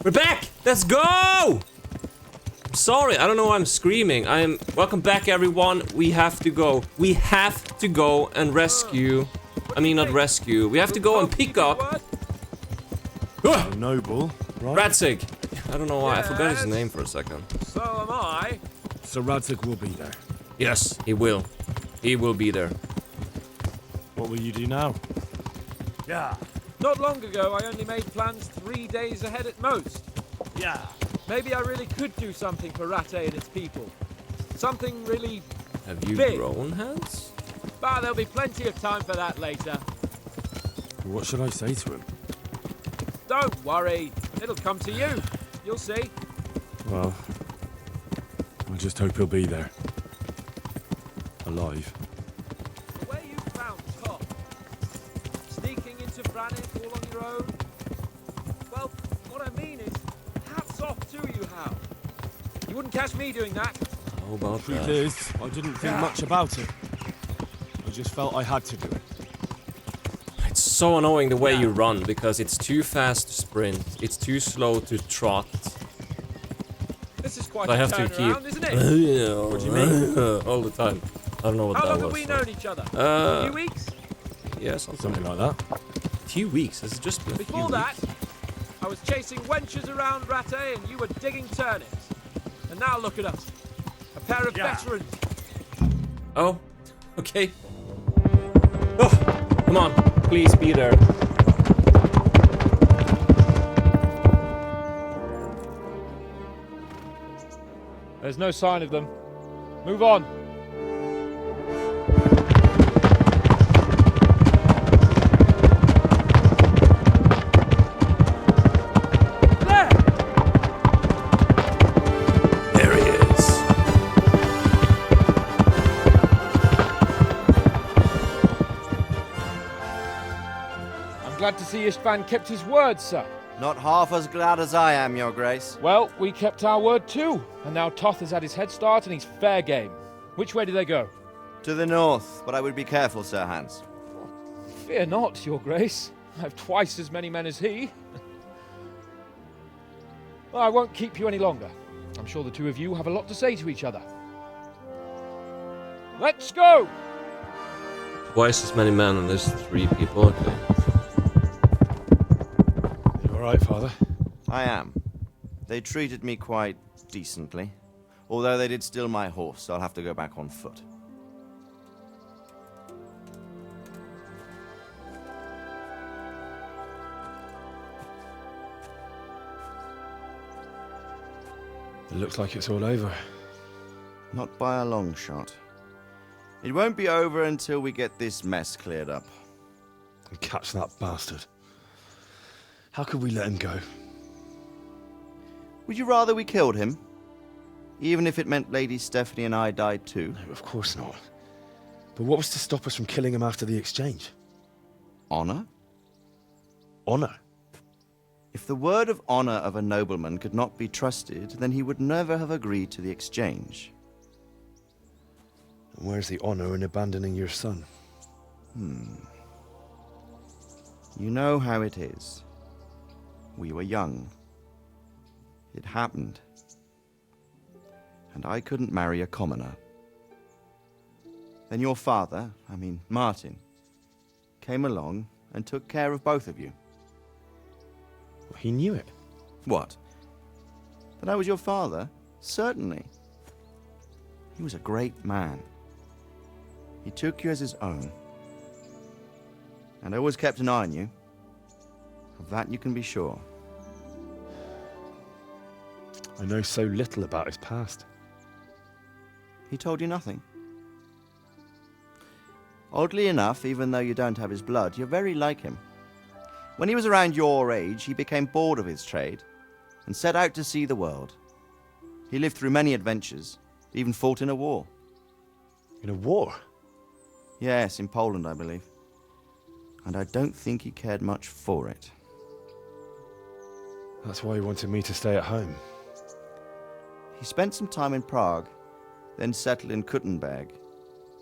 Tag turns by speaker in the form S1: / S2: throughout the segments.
S1: We're back! Let's go! Sorry, I don't know why I'm screaming. Welcome back, everyone. We have to go. We have to go and rescue. I mean, not rescue. We have to go and pick up
S2: Noble, right?
S1: Radzig. I don't know why. I forgot his name for a second.
S3: So am I.
S2: So Radzig will be there.
S1: Yes, he will. He will be there.
S2: What will you do now?
S3: Yeah. Not long ago, I only made plans 3 days ahead at most.
S2: Yeah.
S3: Maybe I really could do something for Rattay and its people. Something really
S1: Have you
S3: big.
S1: grown, Hans?
S3: But there'll be plenty of time for that later.
S2: What should I say to him?
S3: Don't worry. It'll come to you. You'll see.
S2: Well, I just hope he'll be there. Alive.
S3: The way you found Tom, sneaking into Brannick all on your own. Well, what I mean is, hats off to you, Hal. You wouldn't catch me doing that.
S1: How about
S2: Truth
S1: that?
S2: is, I didn't think much about it. I just felt I had to do it.
S1: It's so annoying the way you run, because it's too fast to sprint. It's too slow to trot.
S3: This is quite
S1: So I
S3: a
S1: have to
S3: turnaround,
S1: keep...
S3: isn't it?
S1: What do you mean? All the time. I don't know what
S3: How
S1: that
S3: long
S1: was.
S3: have we known each other?
S1: Uh,
S3: A few weeks?
S1: Yeah, something
S2: Something like that.
S1: A few weeks. It's just been a few
S3: Before that,
S1: weeks.
S3: I was chasing wenches around Rattay and you were digging turnips. And now look at us. A pair of veterans.
S1: Oh, okay. Oh, come on. Please be there.
S3: There's no sign of them. Move on.
S1: There he is.
S3: I'm glad to see Istvan kept his word, sir.
S4: Not half as glad as I am, Your Grace.
S3: Well, we kept our word too. And now Toth has had his head start and he's fair game. Which way do they go?
S4: To the north, but I would be careful, Sir Hans.
S3: Fear not, Your Grace. I have twice as many men as he. Well, I won't keep you any longer. I'm sure the two of you have a lot to say to each other. Let's go!
S1: Twice as many men and there's 3 people. Okay.
S2: You alright, Father?
S4: I am. They treated me quite decently. Although they did steal my horse, so I'll have to go back on foot.
S2: It looks like it's all over.
S4: Not by a long shot. It won't be over until we get this mess cleared up.
S2: And catch that bastard. How could we let him go?
S4: Would you rather we killed him? Even if it meant Lady Stephanie and I died too?
S2: No, of course not. But what was to stop us from killing him after the exchange?
S4: Honor?
S2: Honor?
S4: If the word of honor of a nobleman could not be trusted, then he would never have agreed to the exchange.
S2: And where's the honor in abandoning your son?
S4: You know how it is. We were young. It happened. And I couldn't marry a commoner. Then your father, Martin, came along and took care of both of you.
S2: Well, he knew it.
S4: What? That I was your father? Certainly. He was a great man. He took you as his own. And always kept an eye on you. Of that you can be sure.
S2: I know so little about his past.
S4: He told you nothing. Oddly enough, even though you don't have his blood, you're very like him. When he was around your age, he became bored of his trade and set out to see the world. He lived through many adventures, even fought in a war.
S2: In a war?
S4: Yes, in Poland, I believe. And I don't think he cared much for it.
S2: That's why he wanted me to stay at home.
S4: He spent some time in Prague, then settled in Kuttenberg.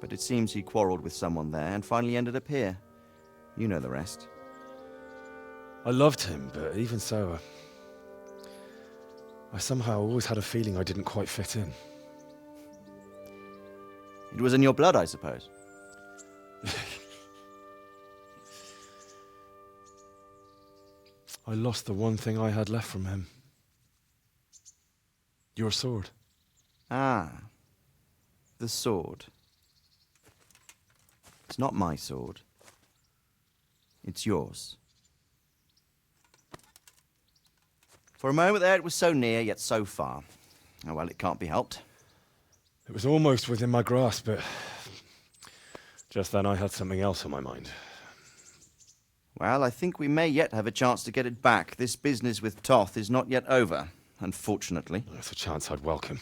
S4: But it seems he quarreled with someone there and finally ended up here. You know the rest.
S2: I loved him, but even so, I somehow always had a feeling I didn't quite fit in.
S4: It was in your blood, I suppose.
S2: I lost the one thing I had left from him. Your sword.
S4: Ah, the sword. It's not my sword. It's yours. For a moment there, it was so near, yet so far. Oh, well, it can't be helped.
S2: It was almost within my grasp, but just then I had something else on my mind.
S4: Well, I think we may yet have a chance to get it back. This business with Toth is not yet over, unfortunately.
S2: That's a chance I'd welcome.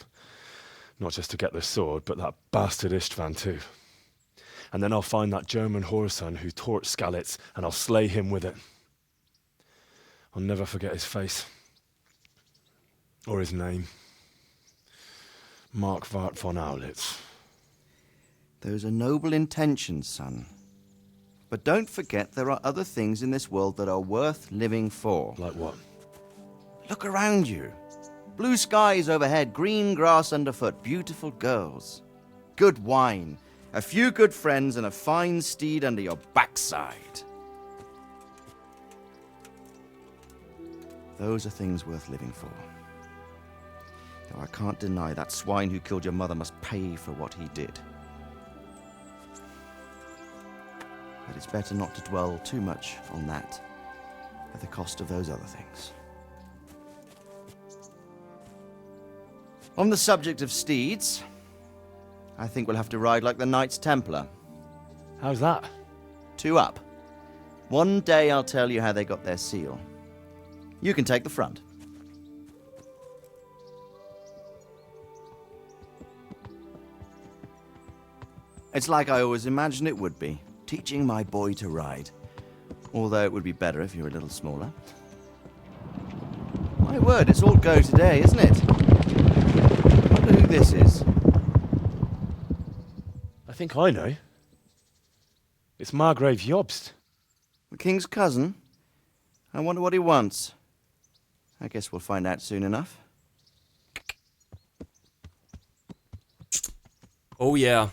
S2: Not just to get the sword, but that bastard Istvan too. And then I'll find that German whoreson who torched Skalitz, and I'll slay him with it. I'll never forget his face. Or his name. Mark Vart von Aulitz.
S4: Those are noble intentions, son. But don't forget there are other things in this world that are worth living for.
S2: Like what?
S4: Look around you. Blue skies overhead, green grass underfoot, beautiful girls. Good wine, a few good friends, and a fine steed under your backside. Those are things worth living for. Though I can't deny that swine who killed your mother must pay for what he did. But it's better not to dwell too much on that at the cost of those other things. On the subject of steeds, I think we'll have to ride like the Knights Templar.
S2: How's that?
S4: 2 up. One day I'll tell you how they got their seal. You can take the front. It's like I always imagined it would be. Teaching my boy to ride. Although it would be better if you were a little smaller. My word, it's all go today, isn't it? I wonder who this is.
S2: I think I know. It's Margrave Jobst.
S4: The king's cousin? I wonder what he wants. I guess we'll find out soon enough.
S1: Oh yeah.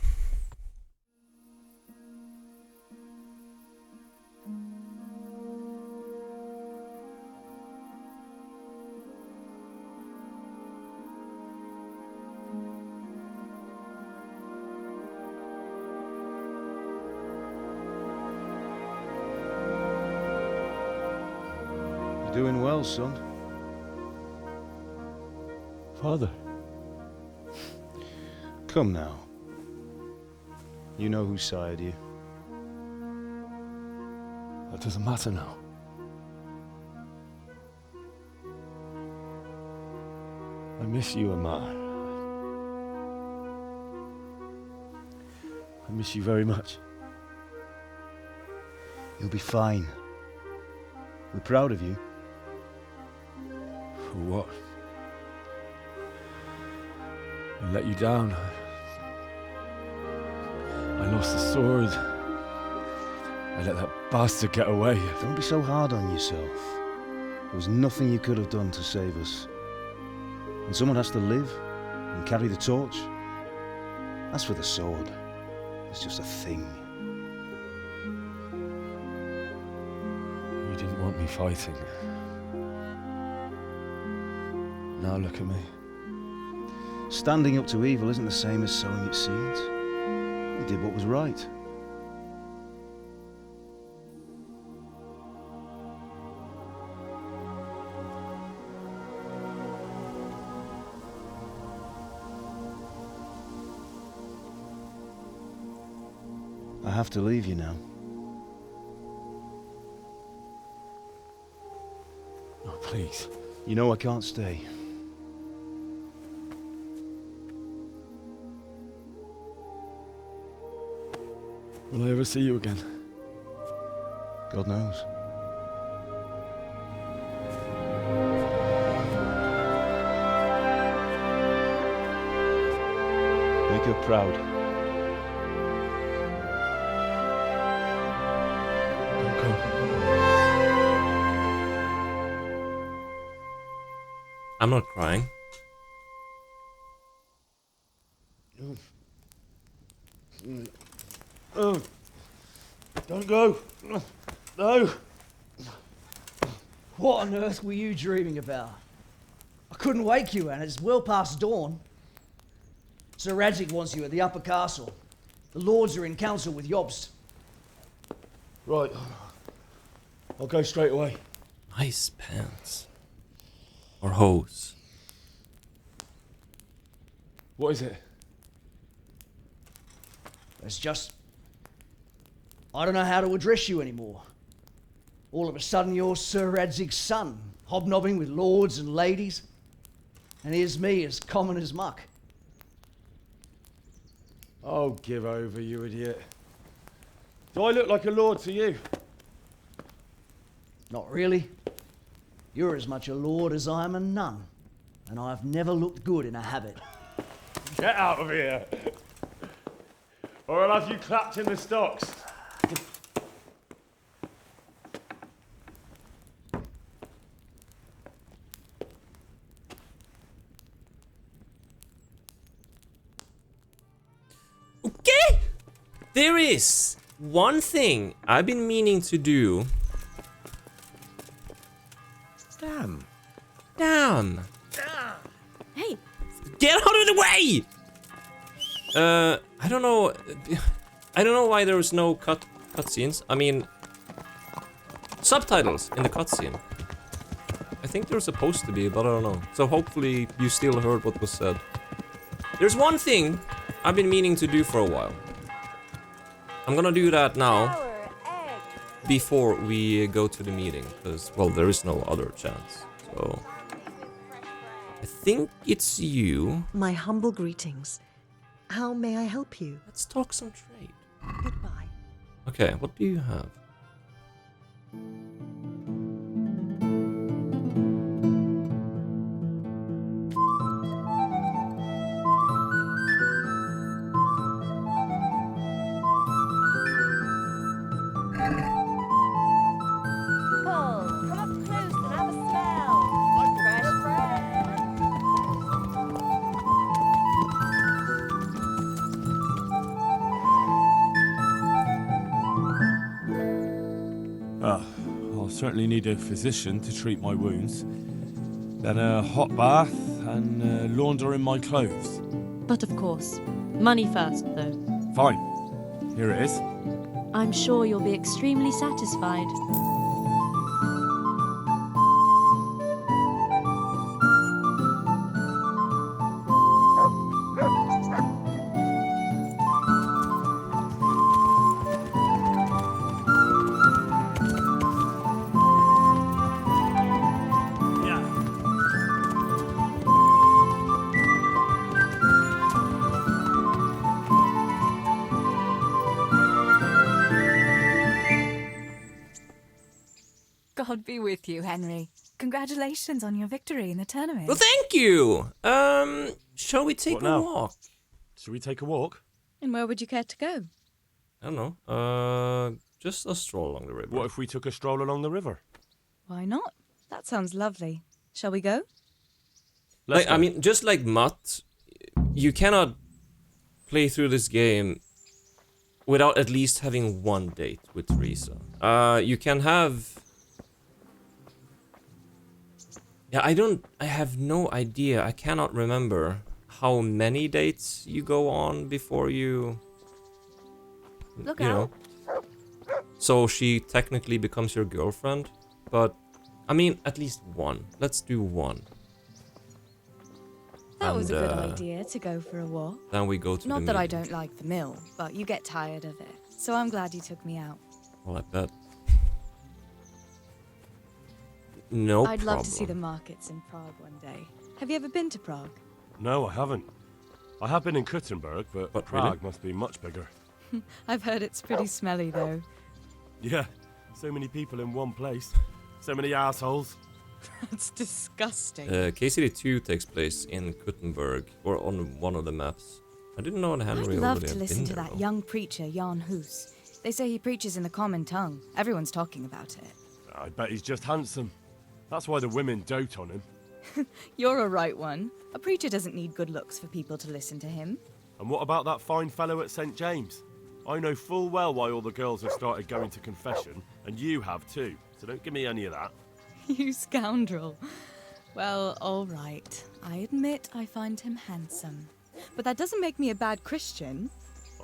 S5: Doing well, son.
S2: Father.
S5: Come now. You know who sired you.
S2: That doesn't matter now. I miss you, Amar. I miss you very much.
S5: You'll be fine. We're proud of you.
S2: For what? I let you down. I lost the sword. I let that bastard get away.
S5: Don't be so hard on yourself. There was nothing you could have done to save us. And someone has to live and carry the torch. As for the sword, it's just a thing.
S2: You didn't want me fighting. Now look at me.
S5: Standing up to evil isn't the same as sowing its seeds. You did what was right. I have to leave you now.
S2: Oh, please.
S5: You know I can't stay.
S2: Will I ever see you again?
S5: God knows. Make her proud.
S2: Don't go.
S1: I'm not crying.
S2: Oh, don't go. No.
S6: What on earth were you dreaming about? I couldn't wake you, and it's well past dawn. Sir Radzig wants you at the upper castle. The lords are in council with Jobst.
S2: Right. I'll go straight away.
S1: Nice pants. Or hose.
S2: What is it?
S6: It's just... I don't know how to address you anymore. All of a sudden you're Sir Radzig's son, hobnobbing with lords and ladies. And here's me as common as muck.
S2: Oh, give over, you idiot. Do I look like a lord to you?
S6: Not really. You're as much a lord as I am a nun. And I've never looked good in a habit.
S2: Get out of here! Or I'll have you clapped in the stocks.
S1: Okay! There is one thing I've been meaning to do. Damn.
S7: Hey,
S1: Get out of the way! I don't know. I don't know why there was no cutscenes. I mean, subtitles in the cutscene. I think they're supposed to be, but I don't know. So hopefully you still heard what was said. There's one thing I've been meaning to do for a while. I'm gonna do that now before we go to the meeting, because, well, there is no other chance. So I think it's you.
S8: My humble greetings. How may I help you?
S1: Let's talk some trade.
S8: Goodbye.
S1: Okay, what do you have?
S7: come up close and have a smell. Fresh bread.
S9: I'll certainly need a physician to treat my wounds. Then a hot bath and laundering my clothes.
S10: But of course, money first, though.
S9: Fine. Here it is.
S10: I'm sure you'll be extremely satisfied.
S11: God be with you, Henry. Congratulations on your victory in the tournament.
S1: Well, thank you. Shall we take
S2: What
S1: a
S2: now?
S1: walk?
S2: Should we take a walk?
S10: And where would you care to go?
S1: I don't know. Just a stroll along the river.
S2: What if we took a stroll along the river?
S10: Why not? That sounds lovely. Shall we go?
S1: Like, I mean, just like Mutt, you cannot play through this game without at least having one date with Teresa. You can have... Yeah, I have no idea. I cannot remember how many dates you go on before you...
S11: Look
S1: you know. So she technically becomes your girlfriend. But, I mean, at least one. Let's do one.
S10: That was a
S1: And,
S10: good idea, to go for a walk.
S1: Then we go to the
S11: Not that I
S1: meeting.
S11: don't like the mill, but you get tired of it. So I'm glad you took me out.
S1: Well, I bet. No
S10: I'd
S1: problem.
S10: love to see the markets in Prague one day. Have you ever been to Prague?
S2: No, I haven't. I have been in Kuttenberg, but
S1: What,
S2: Prague
S1: really?
S2: must be much bigger.
S10: I've heard it's pretty smelly, though.
S2: Yeah, so many people in one place. So many assholes.
S10: That's disgusting.
S1: KCD2 takes place in Kuttenberg, or on one of the maps. I didn't know that Henry
S11: I'd love
S1: already
S11: to
S1: had
S11: listen
S1: been
S11: to
S1: there,
S11: that
S1: though.
S11: young preacher, Jan Hus. They say he preaches in the common tongue. Everyone's talking about it.
S2: I bet he's just handsome. That's why the women dote on him.
S10: You're a right one. A preacher doesn't need good looks for people to listen to him.
S2: And what about that fine fellow at St. James? I know full well why all the girls have started going to confession, and you have too, so don't give me any of that.
S10: You scoundrel. Well, all right. I admit I find him handsome. But that doesn't make me a bad Christian.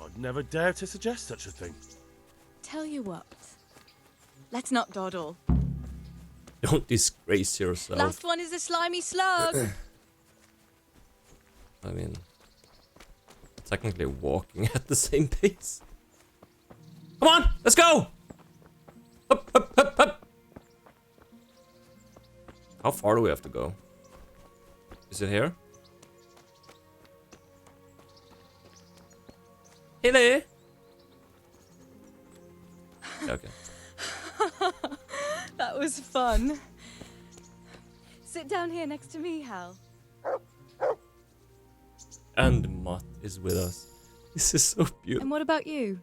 S2: I'd never dare to suggest such a thing.
S10: Tell you what. Let's not dawdle.
S1: Don't disgrace yourself.
S10: Last one is a slimy slug.
S1: I mean, technically walking at the same pace. Come on, let's go! Up, up, up, up. How far do we have to go? Is it here? Hey there! Okay.
S10: That was fun. Sit down here next to me, Hal.
S1: And Mutt is with us. This is so beautiful.
S10: And what about you?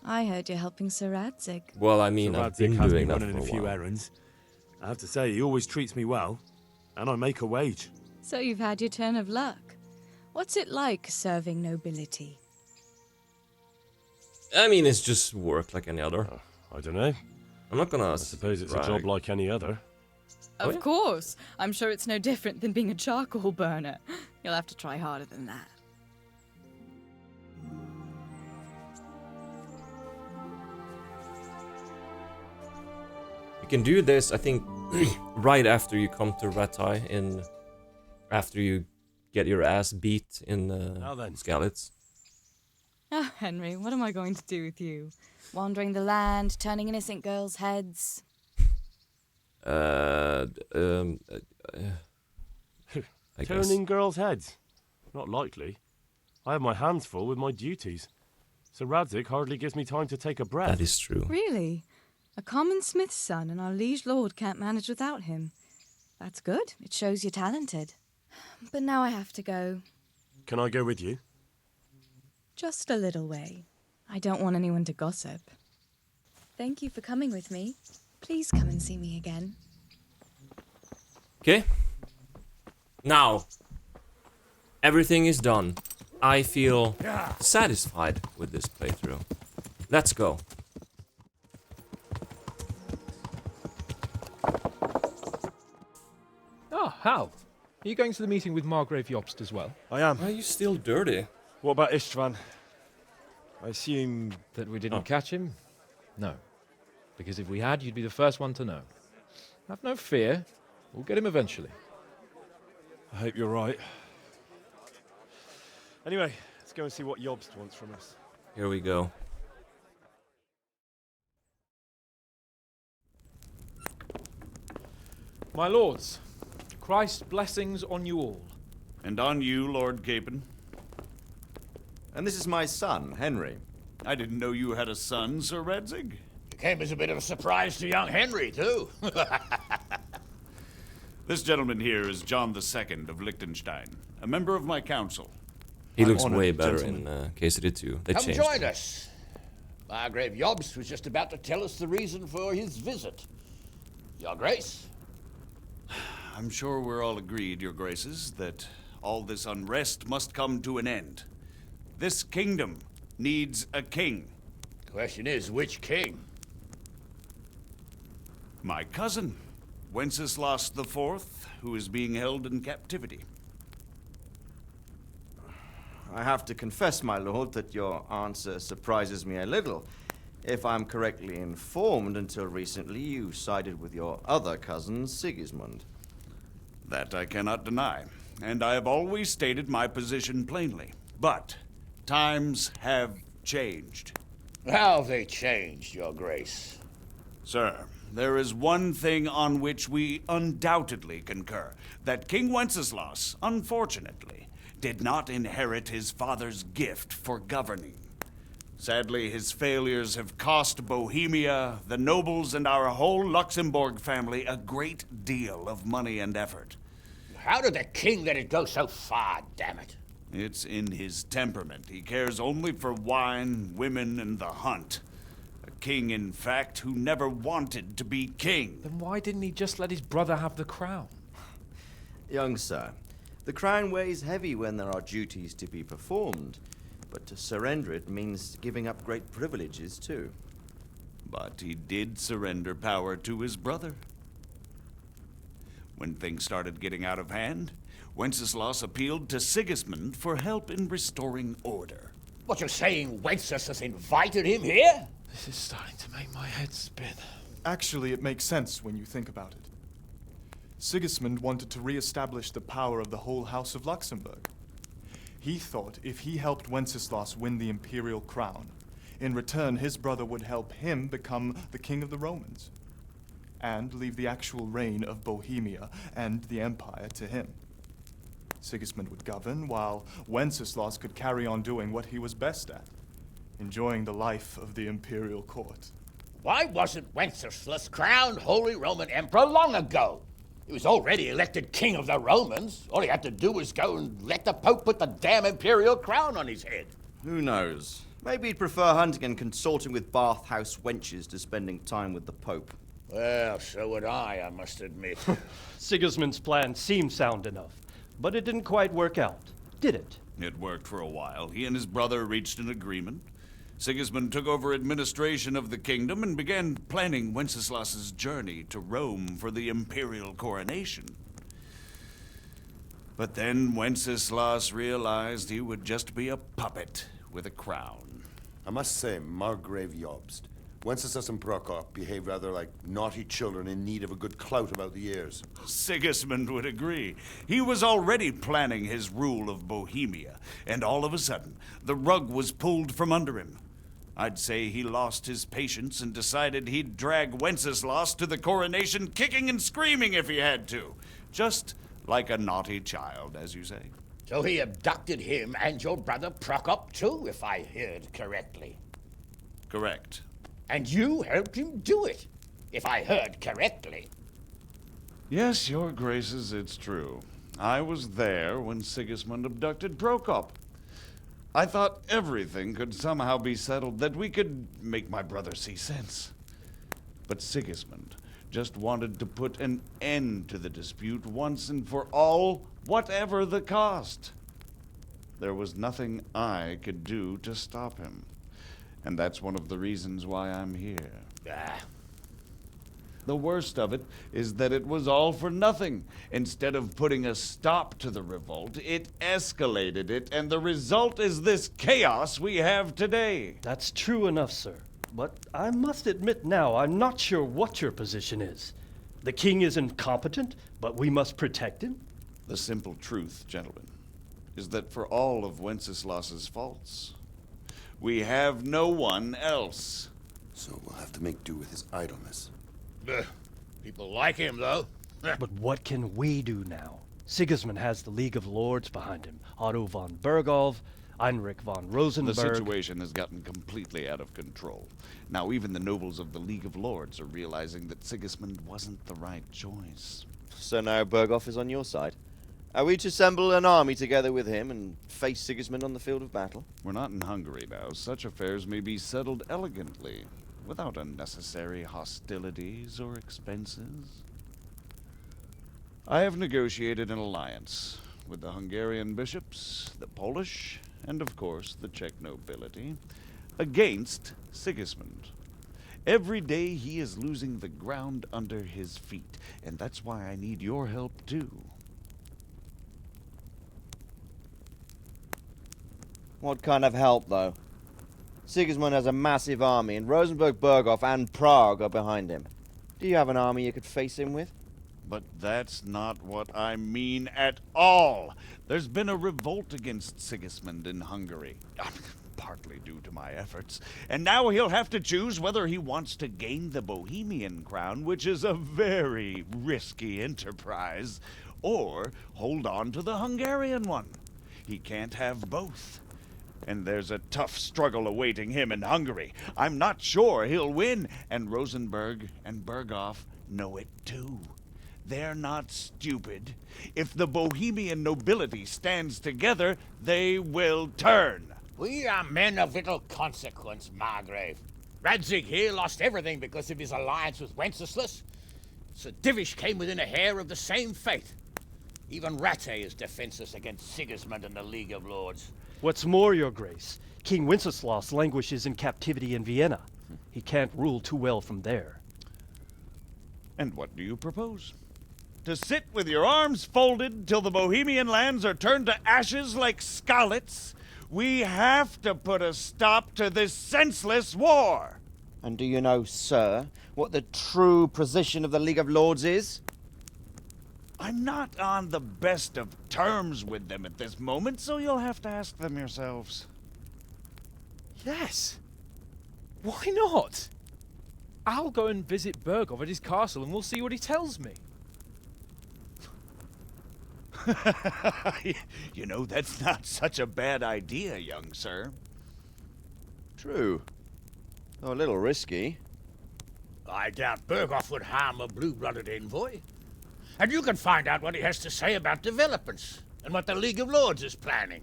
S10: I heard you're helping Sir Radzig.
S1: Well, I mean,
S2: Sir
S1: I've
S2: Radzig
S1: been
S2: has
S1: doing
S2: me
S1: that
S2: running
S1: for
S2: a
S1: a
S2: few
S1: while.
S2: errands. I have to say, he always treats me well, and I make a wage.
S10: So you've had your turn of luck. What's it like serving nobility?
S1: I mean, it's just work like any other.
S2: I don't know.
S1: I'm not gonna.
S2: I suppose it's a job like any other.
S10: Of course. I'm sure it's no different than being a charcoal burner. You'll have to try harder than that.
S1: You can do this, I think, right after you come to Ratai, after you get your ass beat in
S2: Now then.
S1: Skalitz.
S10: Oh, Henry, what am I going to do with you? Wandering the land, turning innocent girls' heads.
S1: I guess.
S2: Turning girls' heads? Not likely. I have my hands full with my duties. Sir Radzig hardly gives me time to take a breath.
S1: That is true.
S10: Really? A common smith's son, and our liege lord can't manage without him. That's good. It shows you're talented. But now I have to go.
S2: Can I go with you?
S10: Just a little way. I don't want anyone to gossip. Thank you for coming with me. Please come and see me again.
S1: Okay. Now, everything is done. I feel satisfied with this playthrough. Let's go.
S3: Oh, Hal. Are you going to the meeting with Margrave Jobst as well?
S2: I am.
S1: Why are you still dirty?
S2: What about Istvan? I assume...
S3: That we didn't catch him? No. Because if we had, you'd be the first one to know. Have no fear. We'll get him eventually.
S2: I hope you're right. Anyway, let's go and see what Jobst wants from us.
S1: Here we go.
S3: My lords, Christ's blessings on you all.
S12: And on you, Lord Capon.
S4: And this is my son, Henry.
S12: I didn't know you had a son, Sir Radzig.
S13: It came as a bit of a surprise to young Henry, too.
S12: This gentleman here is John II of Liechtenstein, a member of my council.
S1: He looks
S12: honored,
S1: way better
S12: gentlemen.
S1: in KCD 2. They
S13: Come
S1: changed
S13: join
S1: him.
S13: us. Margrave Jobst was just about to tell us the reason for his visit. Your Grace?
S12: I'm sure we're all agreed, Your Graces, that all this unrest must come to an end. This kingdom needs a king.
S13: The question is, which king?
S12: My cousin, Wenceslas IV, who is being held in captivity.
S4: I have to confess, my lord, that your answer surprises me a little. If I'm correctly informed, until recently you sided with your other cousin, Sigismund.
S12: That I cannot deny, and I have always stated my position plainly. But times have changed.
S13: How have they changed, Your Grace?
S12: Sir, there is one thing on which we undoubtedly concur, that King Wenceslas, unfortunately, did not inherit his father's gift for governing. Sadly, his failures have cost Bohemia, the nobles, and our whole Luxembourg family a great deal of money and effort.
S13: How did the king let it go so far, damn it?
S12: It's in his temperament. He cares only for wine, women, and the hunt. A king, in fact, who never wanted to be king.
S3: Then why didn't he just let his brother have the crown?
S4: Young sir, the crown weighs heavy when there are duties to be performed, but to surrender it means giving up great privileges too.
S12: But he did surrender power to his brother. When things started getting out of hand, Wenceslas appealed to Sigismund for help in restoring order.
S13: What, you're saying Wenceslas invited him here?
S14: This is starting to make my head spin. Actually, it makes sense when you think about it. Sigismund wanted to re-establish the power of the whole House of Luxembourg. He thought if he helped Wenceslas win the imperial crown, in return his brother would help him become the king of the Romans, and leave the actual reign of Bohemia and the empire to him. Sigismund would govern, while Wenceslas could carry on doing what he was best at, enjoying the life of the imperial court.
S13: Why wasn't Wenceslas crowned Holy Roman Emperor long ago? He was already elected king of the Romans. All he had to do was go and let the Pope put the damn imperial crown on his head.
S4: Who knows? Maybe he'd prefer hunting and consorting with bathhouse wenches to spending time with the Pope.
S13: Well, so would I must admit.
S15: Sigismund's plan seemed sound enough, but it didn't quite work out, did it?
S12: It worked for a while. He and his brother reached an agreement. Sigismund took over administration of the kingdom and began planning Wenceslas's journey to Rome for the imperial coronation. But then Wenceslas realized he would just be a puppet with a crown.
S16: I must say, Margrave Jobst, Wenceslas and Prokop behave rather like naughty children in need of a good clout about the ears.
S12: Sigismund would agree. He was already planning his rule of Bohemia, and all of a sudden, the rug was pulled from under him. I'd say he lost his patience and decided he'd drag Wenceslas to the coronation kicking and screaming if he had to. Just like a naughty child, as you say.
S13: So he abducted him and your brother Prokop too, if I heard correctly.
S12: Correct.
S13: And you helped him do it, if I heard correctly.
S12: Yes, your graces, it's true. I was there when Sigismund abducted Prokop. I thought everything could somehow be settled, that we could make my brother see sense. But Sigismund just wanted to put an end to the dispute once and for all, whatever the cost. There was nothing I could do to stop him. And that's one of the reasons why I'm here. The worst of it is that it was all for nothing. Instead of putting a stop to the revolt, it escalated it, and the result is this chaos we have today.
S15: That's true enough, sir. But I must admit now, I'm not sure what your position is. The king is incompetent, but we must protect him?
S12: The simple truth, gentlemen, is that for all of Wenceslas's faults, we have no one else.
S16: So we'll have to make do with his idleness.
S13: People like him, though.
S15: But what can we do now? Sigismund has the League of Lords behind him. Otto von Bergolf, Heinrich von Rosenberg.
S12: The situation has gotten completely out of control. Now even the nobles of the League of Lords are realizing that Sigismund wasn't the right choice.
S4: So now Bergolf is on your side. Are we to assemble an army together with him and face Sigismund on the field of battle?
S12: We're not in Hungary now. Such affairs may be settled elegantly, without unnecessary hostilities or expenses. I have negotiated an alliance with the Hungarian bishops, the Polish, and of course the Czech nobility, against Sigismund. Every day he is losing the ground under his feet, and that's why I need your help too.
S4: What kind of help, though? Sigismund has a massive army, and Rosenberg, Berghoff, and Prague are behind him. Do you have an army you could face him with?
S12: But that's not what I mean at all. There's been a revolt against Sigismund in Hungary, partly due to my efforts, and now he'll have to choose whether he wants to gain the Bohemian crown, which is a very risky enterprise, or hold on to the Hungarian one. He can't have both. And there's a tough struggle awaiting him in Hungary. I'm not sure he'll win, and Rosenberg and Berghoff know it too. They're not stupid. If the Bohemian nobility stands together, they will turn.
S13: We are men of little consequence, Margrave. Radzig here lost everything because of his alliance with Wenceslas. Sir Divish came within a hair of the same fate. Even Rattay is defenseless against Sigismund and the League of Lords.
S15: What's more, Your Grace, King Wenceslaus languishes in captivity in Vienna. He can't rule too well from there.
S12: And what do you propose? To sit with your arms folded till the Bohemian lands are turned to ashes like Skalitz? We have to put a stop to this senseless war!
S4: And do you know, sir, what the true position of the League of Lords is?
S12: I'm not on the best of terms with them at this moment, so you'll have to ask them yourselves.
S3: Yes. Why not? I'll go and visit Bergov at his castle and we'll see what he tells me.
S12: You know, that's not such a bad idea, young sir.
S4: True. Though a little risky.
S13: I doubt Bergov would harm a blue-blooded envoy. And you can find out what he has to say about developments and what the League of Lords is planning.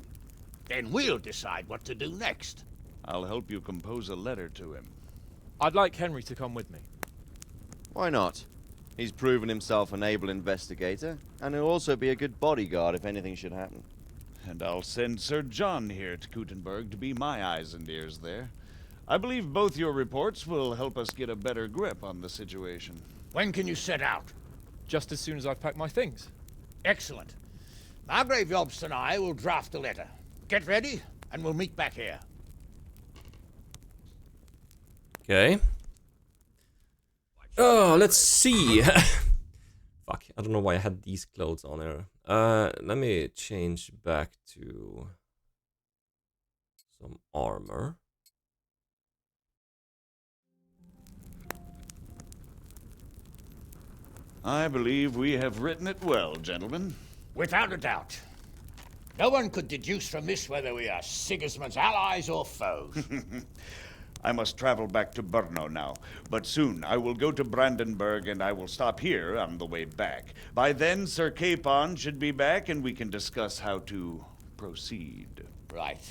S13: Then we'll decide what to do next.
S12: I'll help you compose a letter to him.
S3: I'd like Henry to come with me.
S4: Why not? He's proven himself an able investigator, and he'll also be a good bodyguard if anything should happen.
S12: And I'll send Sir John here to Kuttenberg to be my eyes and ears there. I believe both your reports will help us get a better grip on the situation.
S13: When can you set out?
S3: Just as soon as I've packed my things.
S13: Excellent. Margrave Jobst and I will draft a letter. Get ready, and we'll meet back here.
S1: Okay. Oh, let's see. Fuck, I don't know why I had these clothes on there. Let me change back to some armor.
S12: I believe we have written it well, gentlemen.
S13: Without a doubt. No one could deduce from this whether we are Sigismund's allies or foes.
S12: I must travel back to Brno now, but soon I will go to Brandenburg and I will stop here on the way back. By then, Sir Capon should be back and we can discuss how to proceed.
S13: Right.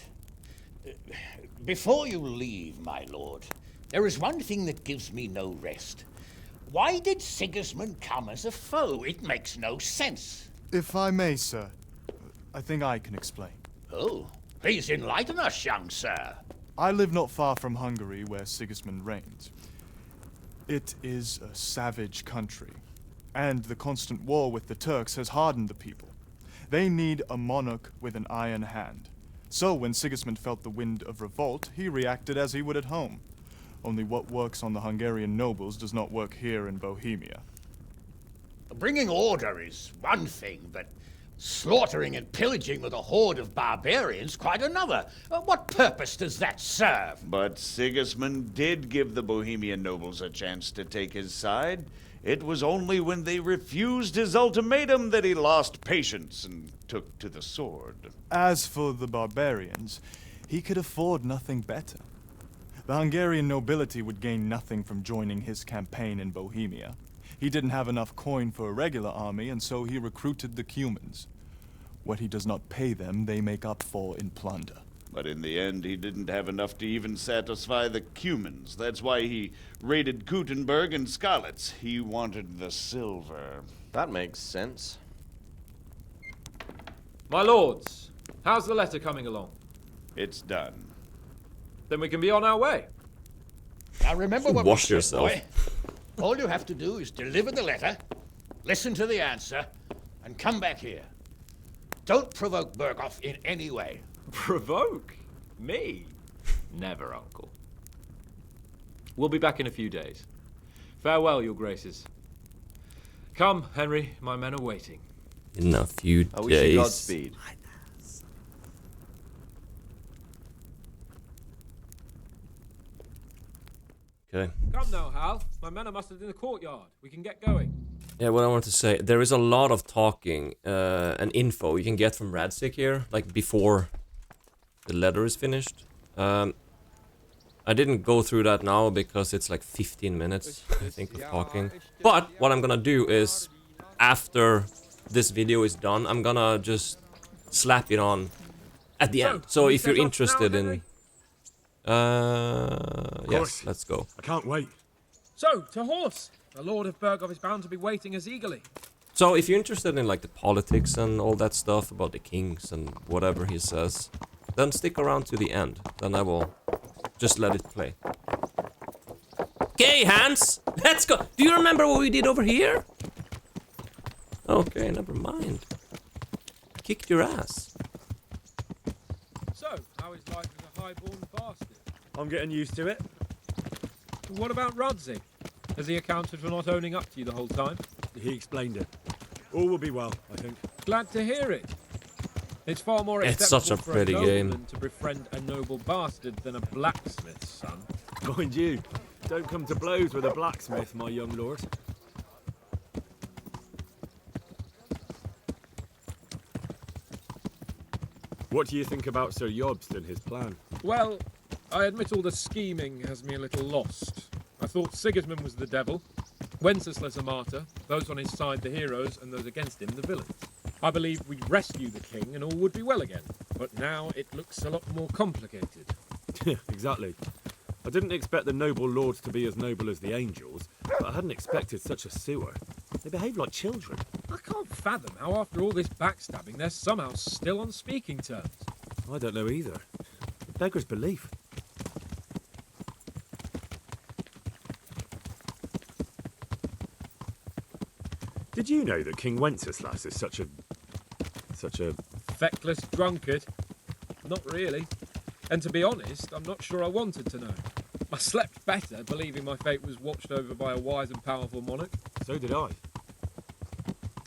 S13: Before you leave, my lord, there is one thing that gives me no rest. Why did Sigismund come as a foe? It makes no sense.
S14: If I may, sir, I think I can explain.
S13: Oh, please enlighten us, young sir.
S14: I live not far from Hungary, where Sigismund reigns. It is a savage country, and the constant war with the Turks has hardened the people. They need a monarch with an iron hand. So when Sigismund felt the wind of revolt, he reacted as he would at home. Only what works on the Hungarian nobles does not work here in Bohemia.
S13: Bringing order is one thing, but slaughtering and pillaging with a horde of barbarians quite another. What purpose does that serve?
S12: But Sigismund did give the Bohemian nobles a chance to take his side. It was only when they refused his ultimatum that he lost patience and took to the sword.
S14: As for the barbarians, he could afford nothing better. The Hungarian nobility would gain nothing from joining his campaign in Bohemia. He didn't have enough coin for a regular army, and so he recruited the Cumans. What he does not pay them, they make up for in plunder.
S12: But in the end, he didn't have enough to even satisfy the Cumans. That's why he raided Kuttenberg and Skalitz. He wanted the silver.
S17: That makes sense.
S3: My lords, how's the letter coming along?
S12: It's done.
S3: Then we can be on our way.
S13: Now remember what
S1: Wash
S13: we said,
S1: yourself.
S13: boy. All you have to do is deliver the letter, listen to the answer, and come back here. Don't provoke Bergov in any way.
S3: Provoke? Me? Never, Uncle. We'll be back in a few days. Farewell, your graces. Come, Henry, my men are waiting.
S1: In a few days.
S4: I wish you Godspeed.
S1: Okay.
S3: Come now, Hal. My men are mustered in the courtyard. We can get going.
S1: Yeah, what I wanted to say, there is a lot of talking and info you can get from Radzig here, like before the letter is finished. I didn't go through that now because it's like 15 minutes, I think, of talking. But what I'm gonna do is, after this video is done, I'm gonna just slap it on at the end. So if you're interested in... yes, let's go.
S2: I can't wait.
S3: So, to horse! The Lord of Bergov is bound to be waiting us eagerly.
S1: So if you're interested in like the politics and all that stuff about the kings and whatever he says, then stick around to the end. Then I will just let it play. Okay, Hans, let's go. Do you remember what we did over here? Okay, never mind. Kicked your ass.
S3: So, how is life as a highborn bastard?
S2: I'm getting used to it.
S3: What about Radzig? Has he accounted for not owning up to you the whole time?
S2: He explained it. All will be well, I think.
S3: Glad to hear it. It's far more
S1: It's such a
S3: acceptable for
S1: pretty game.
S3: nobleman to befriend a noble bastard than a blacksmith's son.
S2: Mind you, don't come to blows with a blacksmith, my young lord. What do you think about Sir Jobst and his plan?
S3: Well, I admit all the scheming has me a little lost. I thought Sigismund was the devil, Wenceslas a martyr, those on his side the heroes, and those against him the villains. I believe we'd rescue the king and all would be well again. But now it looks a lot more complicated.
S2: Exactly. I didn't expect the noble lords to be as noble as the angels, but I hadn't expected such a sewer. They behave like children.
S3: I can't fathom how after all this backstabbing they're somehow still on speaking terms.
S2: I don't know either. Beggar's belief. Did you know that King Wenceslas is such a
S3: feckless drunkard? Not really. And to be honest, I'm not sure I wanted to know. I slept better believing my fate was watched over by a wise and powerful monarch.
S2: So did I.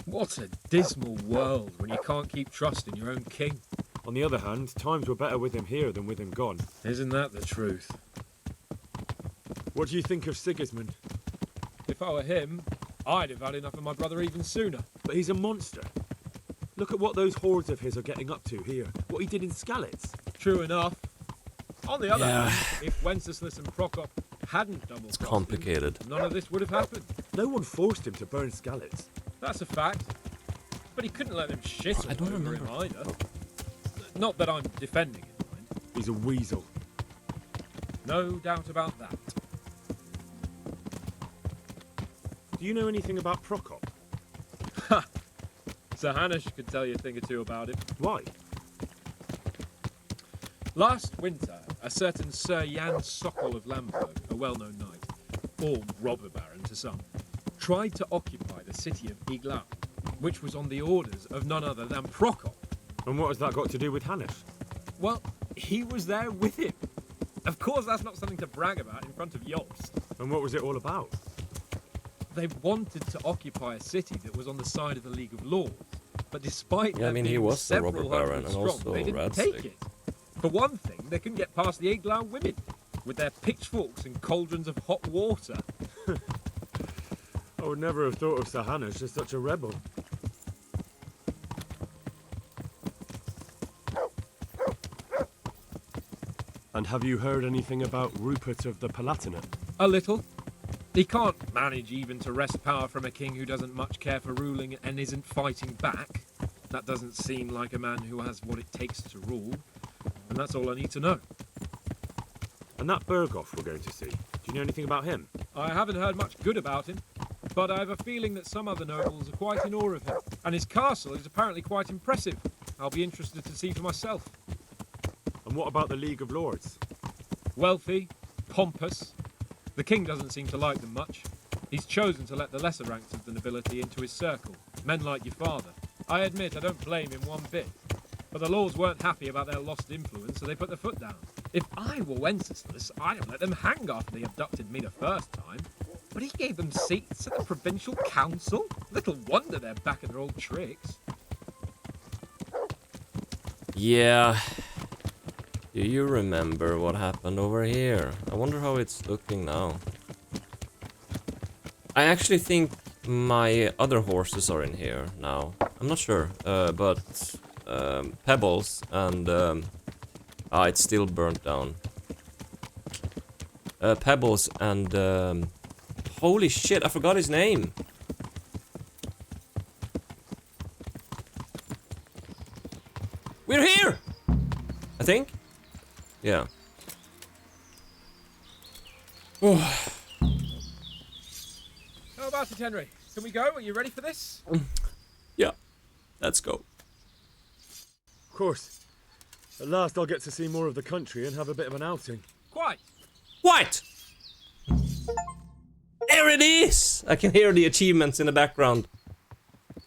S3: What a dismal world when you can't keep trust in your own king.
S2: On the other hand, times were better with him here than with him gone.
S3: Isn't that the truth?
S2: What do you think of Sigismund?
S3: If I were him, I'd have had enough of my brother even sooner.
S2: But he's a monster. Look at what those hordes of his are getting up to here. What he did in Skalitz.
S3: True enough. On the other hand, if Wenceslas and Prokop hadn't double
S1: It's complicated.
S3: none of this would have happened.
S2: No one forced him to burn Skalitz.
S3: That's a fact. But he couldn't let them shit
S1: I don't
S3: all over him
S1: remember.
S3: either. Not that I'm defending him, mind.
S2: He's a weasel.
S3: No doubt about that.
S2: Do you know anything about Prokop?
S3: Ha! Sir Hanush could tell you a thing or two about him.
S2: Why?
S3: Last winter, a certain Sir Jan Sokol of Lamberg, a well-known knight, or robber baron to some, tried to occupy the city of Iglau, which was on the orders of none other than Prokop.
S2: And what has that got to do with Hanush?
S3: Well, he was there with him. Of course, that's not something to brag about in front of Jobst.
S2: And what was it all about?
S3: They wanted to occupy a city that was on the side of the League of Lords, but despite
S1: Yeah, I
S3: them
S1: mean, he
S3: being
S1: was the robber
S3: several
S1: baron
S3: hundred
S1: and
S3: strong,
S1: also
S3: they didn't
S1: Radzig.
S3: take it. For one thing, they couldn't get past the Iglau women, with their pitchforks and cauldrons of hot water.
S2: I would never have thought of Sir Hanush as such a rebel. And have you heard anything about Rupert of the Palatinate?
S3: A little. He can't manage even to wrest power from a king who doesn't much care for ruling and isn't fighting back. That doesn't seem like a man who has what it takes to rule. And that's all I need to know.
S2: And that Berghoff we're going to see, do you know anything about him?
S3: I haven't heard much good about him, but I have a feeling that some other nobles are quite in awe of him. And his castle is apparently quite impressive. I'll be interested to see for myself.
S2: And what about the League of Lords?
S3: Wealthy, pompous. The king doesn't seem to like them much. He's chosen to let the lesser ranks of the nobility into his circle, men like your father. I admit I don't blame him one bit. But the lords weren't happy about their lost influence, so they put their foot down. If I were Wenceslas, I'd have let them hang after they abducted me the first time. But he gave them seats at the provincial council? Little wonder they're back at their old tricks.
S1: Yeah. Do you remember what happened over here? I wonder how it's looking now. I actually think my other horses are in here now. I'm not sure, but Pebbles and it's still burnt down. Pebbles and holy shit, I forgot his name. We're here, I think. Yeah.
S3: How about started, Henry. Can we go? Are you ready for this?
S1: Yeah, let's go.
S2: Of course. At last I'll get to see more of the country and have a bit of an outing.
S3: Quite.
S1: What? There it is! I can hear the achievements in the background.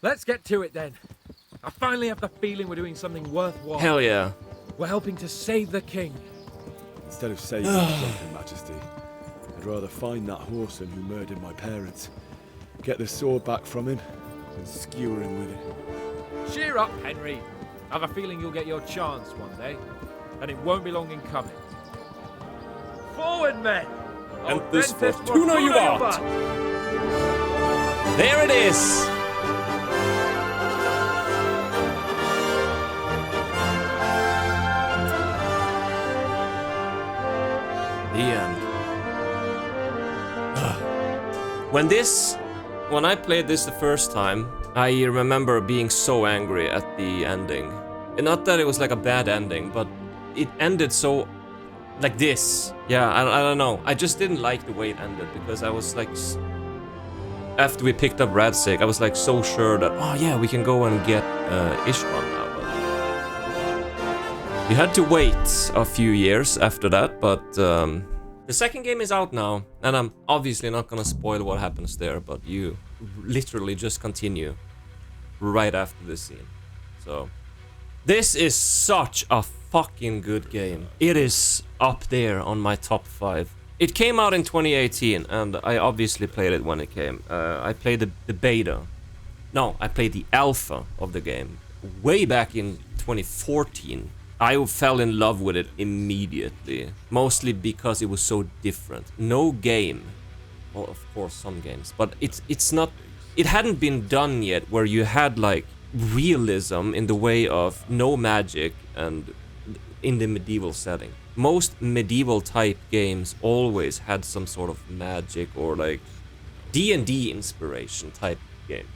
S3: Let's get to it then. I finally have the feeling we're doing something worthwhile.
S1: Hell yeah.
S3: We're helping to save the king.
S2: Instead of saving the Your Majesty, I'd rather find that whoreson who murdered my parents, get the sword back from him, and skewer him with it.
S3: Cheer up, Henry. I have a feeling you'll get your chance one day, and it won't be long in coming. Forward, men!
S1: And this Fortuna you are! There it is! The end. When I played this the first time, I remember being so angry at the ending. And not that it was like a bad ending, but it ended so like this. Yeah, I don't know. I just didn't like the way it ended because I was like, after we picked up Radzig, I was like so sure that, oh yeah, we can go and get Ishvan now. But we had to wait a few years after that, but the second game is out now, and I'm obviously not gonna spoil what happens there, but you literally just continue right after this scene. So, this is such a fucking good game. It is up there on my top 5. It came out in 2018, and I obviously played it when it came. I played the beta. No, I played the alpha of the game way back in 2014. I fell in love with it immediately, mostly because it was so different. No game, well, of course some games, but it's not, it hadn't been done yet where you had like realism in the way of no magic and in the medieval setting. Most medieval type games always had some sort of magic or like D&D inspiration type game.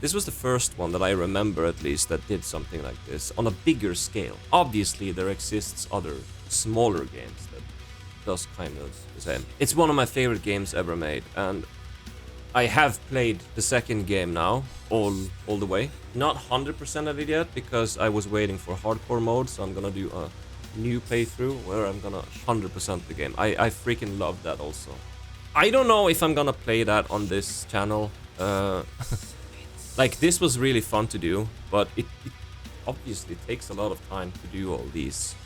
S1: This was the first one that I remember, at least, that did something like this on a bigger scale. Obviously, there exists other smaller games that does kind of the same. It's one of my favorite games ever made, and I have played the second game now, all the way. Not 100% of it yet, because I was waiting for hardcore mode, so I'm gonna do a new playthrough where I'm gonna 100% the game. I freaking love that also. I don't know if I'm gonna play that on this channel. Like, this was really fun to do, but it obviously takes a lot of time to do all these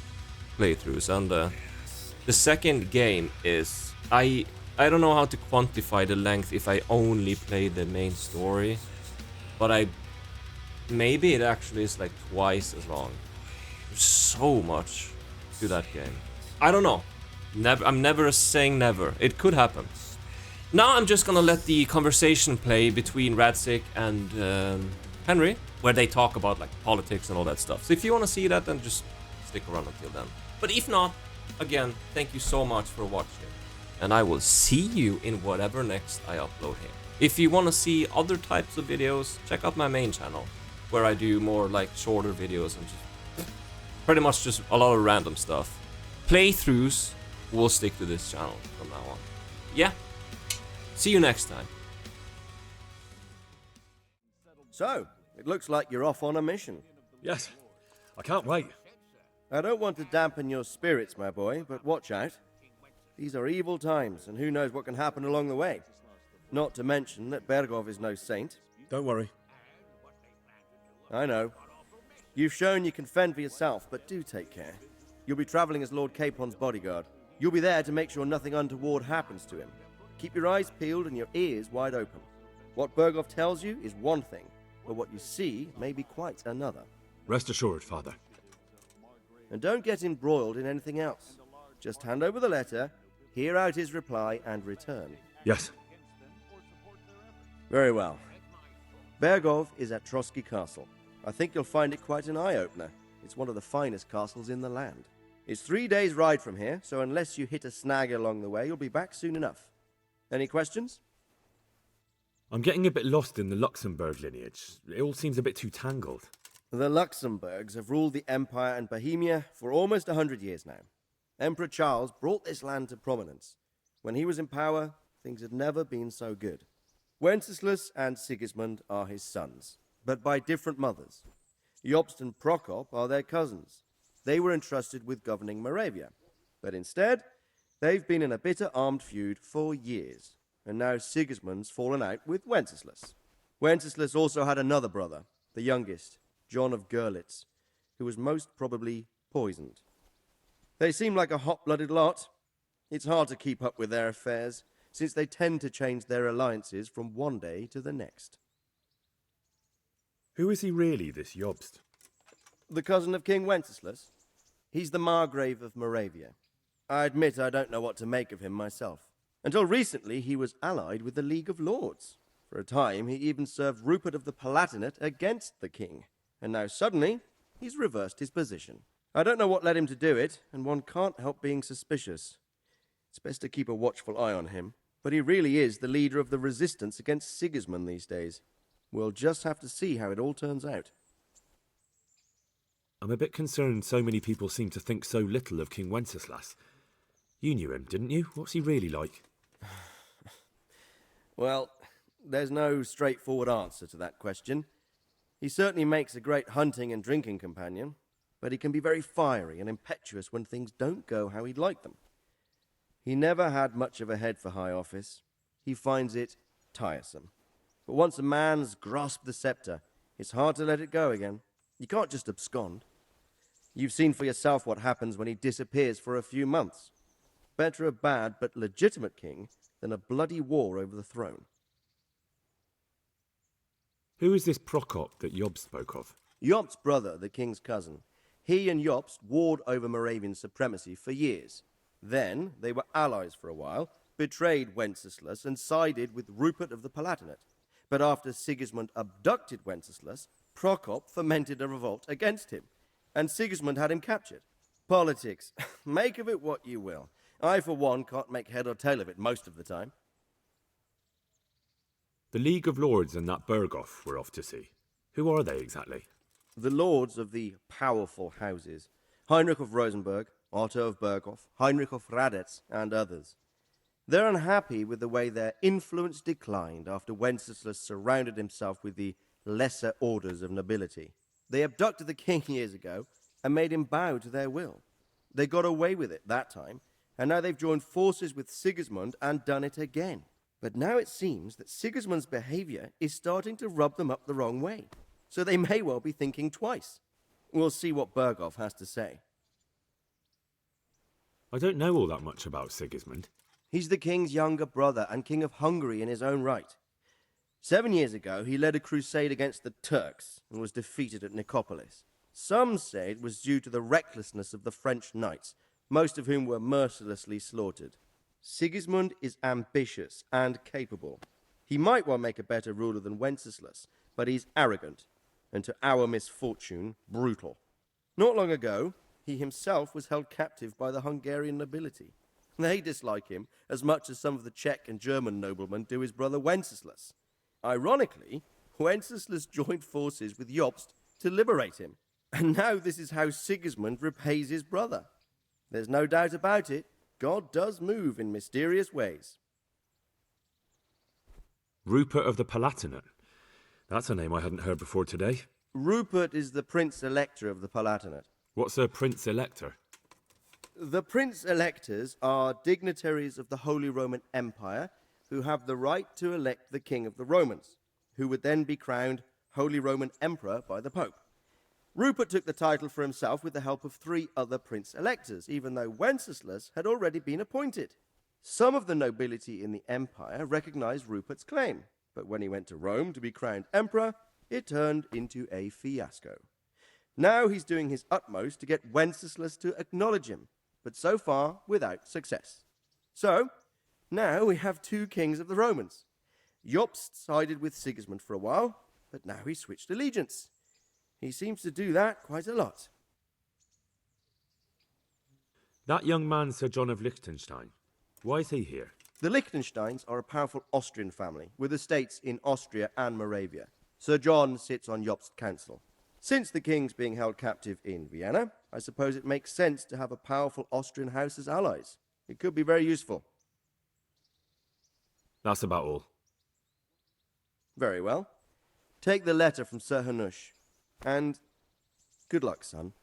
S1: playthroughs. And the second game is... I don't know how to quantify the length if I only play the main story, but maybe it actually is like twice as long. There's so much to that game. I don't know. I'm never saying never. It could happen. Now I'm just gonna let the conversation play between Radzig and Henry, where they talk about like politics and all that stuff. So if you want to see that, then just stick around until then. But if not, again, thank you so much for watching, and I will see you in whatever next I upload here. If you want to see other types of videos, check out my main channel, where I do more like shorter videos and just pretty much just a lot of random stuff. Playthroughs will stick to this channel from now on. Yeah. See you next time.
S17: So, it looks like you're off on a mission.
S2: Yes, I can't wait.
S17: I don't want to dampen your spirits, my boy, but watch out. These are evil times, and who knows what can happen along the way. Not to mention that Bergov is no saint.
S2: Don't worry.
S17: I know. You've shown you can fend for yourself, but do take care. You'll be traveling as Lord Capon's bodyguard. You'll be there to make sure nothing untoward happens to him. Keep your eyes peeled and your ears wide open. What Bergov tells you is one thing, but what you see may be quite another.
S2: Rest assured, Father.
S17: And don't get embroiled in anything else. Just hand over the letter, hear out his reply, and return.
S2: Yes.
S17: Very well. Bergov is at Trotsky Castle. I think you'll find it quite an eye-opener. It's one of the finest castles in the land. It's 3 days' ride from here, so unless you hit a snag along the way, you'll be back soon enough. Any questions?
S2: I'm getting a bit lost in the Luxembourg lineage. It all seems a bit too tangled.
S17: The Luxembourgs have ruled the Empire and Bohemia for almost 100 years now. Emperor Charles brought this land to prominence. When he was in power, things had never been so good. Wenceslas and Sigismund are his sons, but by different mothers. Jobst and Prokop are their cousins. They were entrusted with governing Moravia, but instead, they've been in a bitter armed feud for years, and now Sigismund's fallen out with Wenceslas. Wenceslas also had another brother, the youngest, John of Görlitz, who was most probably poisoned. They seem like a hot-blooded lot. It's hard to keep up with their affairs, since they tend to change their alliances from one day to the next.
S2: Who is he really, this Jobst?
S17: The cousin of King Wenceslas. He's the Margrave of Moravia. I admit I don't know what to make of him myself. Until recently, he was allied with the League of Lords. For a time, he even served Rupert of the Palatinate against the king. And now suddenly, he's reversed his position. I don't know what led him to do it, and one can't help being suspicious. It's best to keep a watchful eye on him, but he really is the leader of the resistance against Sigismund these days. We'll just have to see how it all turns out.
S2: I'm a bit concerned so many people seem to think so little of King Wenceslas. You knew him, didn't you? What's he really like?
S17: Well, there's no straightforward answer to that question. He certainly makes a great hunting and drinking companion, but he can be very fiery and impetuous when things don't go how he'd like them. He never had much of a head for high office. He finds it tiresome. But once a man's grasped the scepter, it's hard to let it go again. You can't just abscond. You've seen for yourself what happens when he disappears for a few months. Better a bad but legitimate king than a bloody war over the throne.
S2: Who is this Prokop that Jobst spoke of?
S17: Jobst's brother, the king's cousin. He and Jobst warred over Moravian supremacy for years. Then they were allies for a while, betrayed Wenceslas and sided with Rupert of the Palatinate. But after Sigismund abducted Wenceslas, Prokop fomented a revolt against him, and Sigismund had him captured. Politics. Make of it what you will. I, for one, can't make head or tail of it most of the time.
S2: The League of Lords and that Berghoff we're off to see. Who are they exactly?
S17: The lords of the powerful houses. Heinrich of Rosenberg, Otto of Berghoff, Heinrich of Radetz, and others. They're unhappy with the way their influence declined after Wenceslas surrounded himself with the lesser orders of nobility. They abducted the king years ago and made him bow to their will. They got away with it that time, and now they've joined forces with Sigismund and done it again. But now it seems that Sigismund's behavior is starting to rub them up the wrong way, so they may well be thinking twice. We'll see what Berghoff has to say.
S2: I don't know all that much about Sigismund.
S17: He's the king's younger brother and king of Hungary in his own right. 7 years ago, he led a crusade against the Turks and was defeated at Nicopolis. Some say it was due to the recklessness of the French knights, most of whom were mercilessly slaughtered. Sigismund is ambitious and capable. He might well make a better ruler than Wenceslas, but he's arrogant, and to our misfortune, brutal. Not long ago, he himself was held captive by the Hungarian nobility. They dislike him as much as some of the Czech and German noblemen do his brother Wenceslas. Ironically, Wenceslas joined forces with Jobst to liberate him. And now this is how Sigismund repays his brother. There's no doubt about it, God does move in mysterious ways.
S2: Rupert of the Palatinate. That's a name I hadn't heard before today.
S17: Rupert is the Prince-Elector of the Palatinate.
S2: What's a Prince-Elector?
S17: The Prince-Electors are dignitaries of the Holy Roman Empire who have the right to elect the King of the Romans, who would then be crowned Holy Roman Emperor by the Pope. Rupert took the title for himself with the help of 3 other Prince-Electors, even though Wenceslas had already been appointed. Some of the nobility in the empire recognized Rupert's claim, but when he went to Rome to be crowned emperor, it turned into a fiasco. Now he's doing his utmost to get Wenceslas to acknowledge him, but so far without success. So, now we have 2 kings of the Romans. Jobst sided with Sigismund for a while, but now he's switched allegiance. He seems to do that quite a lot.
S2: That young man, Sir John of Liechtenstein. Why is he here?
S17: The Liechtensteins are a powerful Austrian family with estates in Austria and Moravia. Sir John sits on Jobst's council. Since the king's being held captive in Vienna, I suppose it makes sense to have a powerful Austrian house as allies. It could be very useful.
S2: That's about all.
S17: Very well. Take the letter from Sir Hanush. And good luck, son.